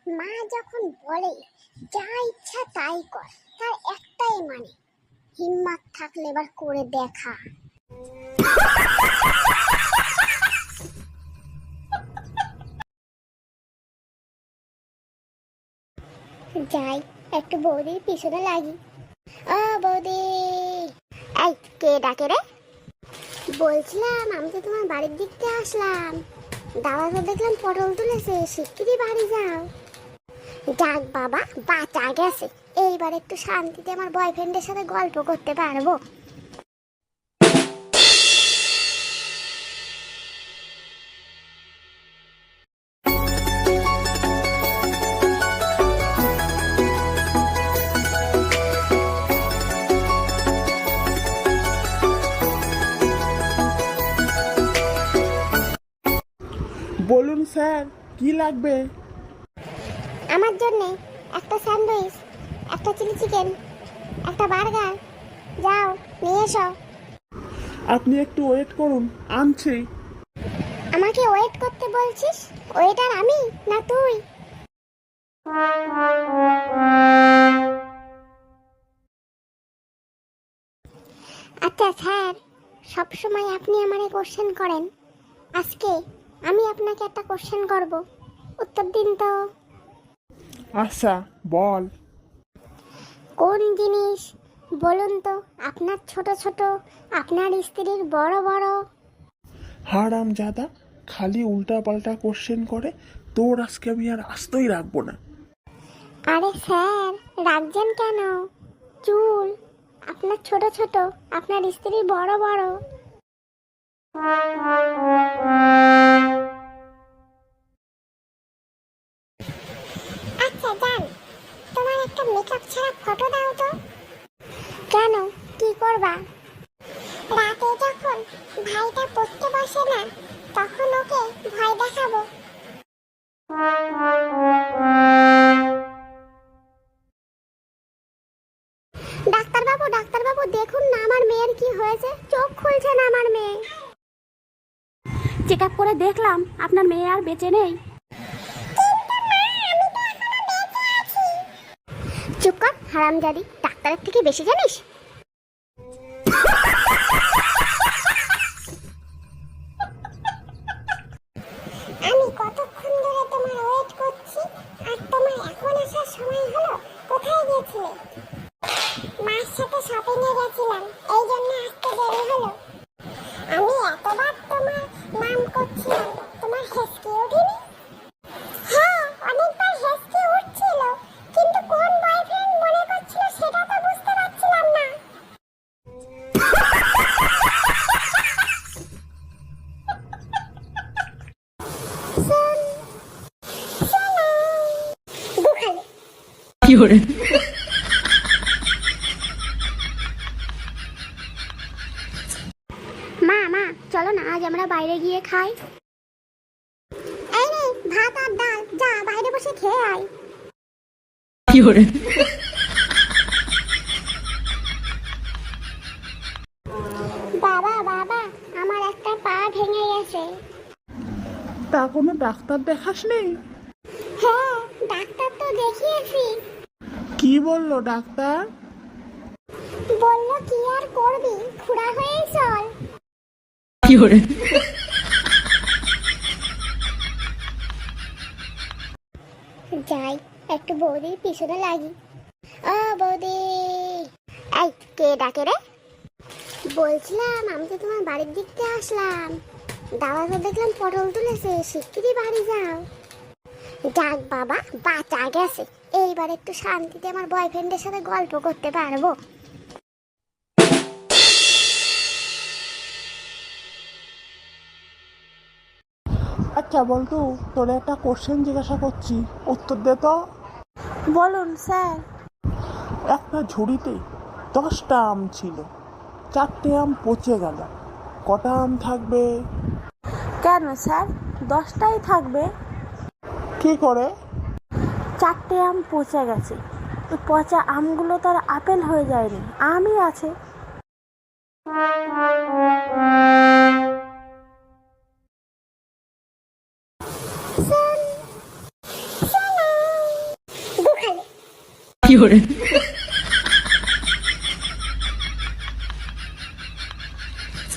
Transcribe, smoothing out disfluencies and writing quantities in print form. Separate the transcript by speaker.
Speaker 1: মা যখন বলে যা ইচ্ছা তাই কর, তার একটাই মানে হিম্মত থাকলে এবার করে দেখা। যাই একটু বৌদির পিছনে লাগি। ও বৌদি, এই কে ডাকে রে? বলছিলাম আমি তো তোমার বাড়ির দিক থেকে আসলাম, দাদা তো দেখলাম পটল তুলেছে, শিগগিরই বাড়ি যাও। যাক বাবা, বাঁচা গেছে, এইবার একটু শান্তিতে আমার বয়ফ্রেন্ডের সাথে গল্প করতে পারবো।
Speaker 2: বলুন স্যার, কি লাগবে?
Speaker 1: আমার জন্য একটা স্যান্ডউইচ, একটা চিলি চিকেন, একটা বার্গার, যাও নিয়ে এসো।
Speaker 2: আপনি একটু ওয়েট করুন, আনছি।
Speaker 1: আমাকে ওয়েট করতে বলছিস? ওয়েটার আমি না তুই? আচ্ছা স্যার, সবসময় আপনি আমারে কোশ্চেন করেন, আজকে আমি আপনাকে একটা কোশ্চেন করব, উত্তর দিন তো।
Speaker 2: আচ্ছা বল।
Speaker 1: কোন জিনিস বলুন তো আপনার ছোট ছোট, আপনার স্ত্রীর বড় বড়?
Speaker 2: হারাম জাদা, খালি উল্টা পাল্টা কোশ্চেন করে, তোর আজকে আমি আর আস্তই রাখবো না।
Speaker 1: আরে স্যার, রাখছেন কেন? চুল আপনার ছোট ছোট, আপনার স্ত্রীর বড় বড়। আচ্ছা জান, তোমার একটা মেকআপ ছাড়া ফটো দাও তো। কেন, কি করবা? রাতে যখন ভাইটা পড়তে বসে না, তখন ওকে ভয় দেখাবো। ডাক্তারবাবু, ডাক্তারবাবু দেখুন না আমার মেয়ের কি হয়েছে, চোখ খুলছে না আমার মেয়ে।
Speaker 3: চেক আপ করে দেখলাম আপনার মেয়ে আর বেঁচে নেই।
Speaker 1: চুপ কর হারামজাদি, ডাক্তারের থেকে বেশি জানিস। আমি কতক্ষণ ধরে তোমার ওয়েট করছি, আর তোমার এখন আসার সময় হলো? কোথায় গেছিলে? মার সাথে শপিং এ গেছিলাম, এই জন্য আসতে দেরি হলো। আমি এতবার তোমার নাম করছিলাম, তোমার হেসকে ওঠেনি? হ্যাঁ, অনেকবার হেসকে উঠছিল, কিন্তু কোন বয়ফ্রেন্ড মনে করছিল সেটা তো বুঝতে পারছিলাম না। শোন, শোনো, দুখানে।
Speaker 3: কি করে?
Speaker 1: মা মা, চলো না আজ আমরা বাইরে গিয়ে খাই। এই রে, ভাত আর ডাল, যা বাইরে বসে খেয়ে আয়।
Speaker 3: কি করে?
Speaker 1: বাবা বাবা, আমার একটা পা ভেঙে গেছে।
Speaker 2: তা কোনো ডাক্তার দেখাসনি?
Speaker 1: হ্যাঁ, ডাক্তার তো দেখিয়েছি।
Speaker 2: কি বললো ডাক্তার?
Speaker 1: বললো কি আর করবি, খুড়া হয়েই চল।
Speaker 3: কি করে?
Speaker 1: যাই একটু বৌদির পিছনে লাগি। ও বৌদি, এই কে ডাকে রে? বলছিলাম আমি তো তোমার বাড়ির দিক থেকে আসলাম, দাদা তো দেখলাম পটল তুলেছে, শিগগিরই বাড়ি যাও। যাক বাবা, বাঁচা গেছে, এইবার একটু শান্তিতে আমার বয়ফ্রেন্ডের সাথে গল্প করতে পারবো।
Speaker 2: আচ্ছা বলতু, তোর একটা কোশ্চেন জিজ্ঞাসা করছি, উত্তর দে তো।
Speaker 3: বলুন স্যার।
Speaker 2: একটা ঝুড়িতে 10টা আম ছিল, 4টে আম পচে গেল, কটা আম থাকবে?
Speaker 3: কেন স্যার, 10টাই থাকবে।
Speaker 2: কি করে?
Speaker 3: 4টে আম পচে গেছে, ওই পচা আমগুলো তার আপেল হয়ে যায়নি, আমই আছে।
Speaker 1: শোন, শোনো,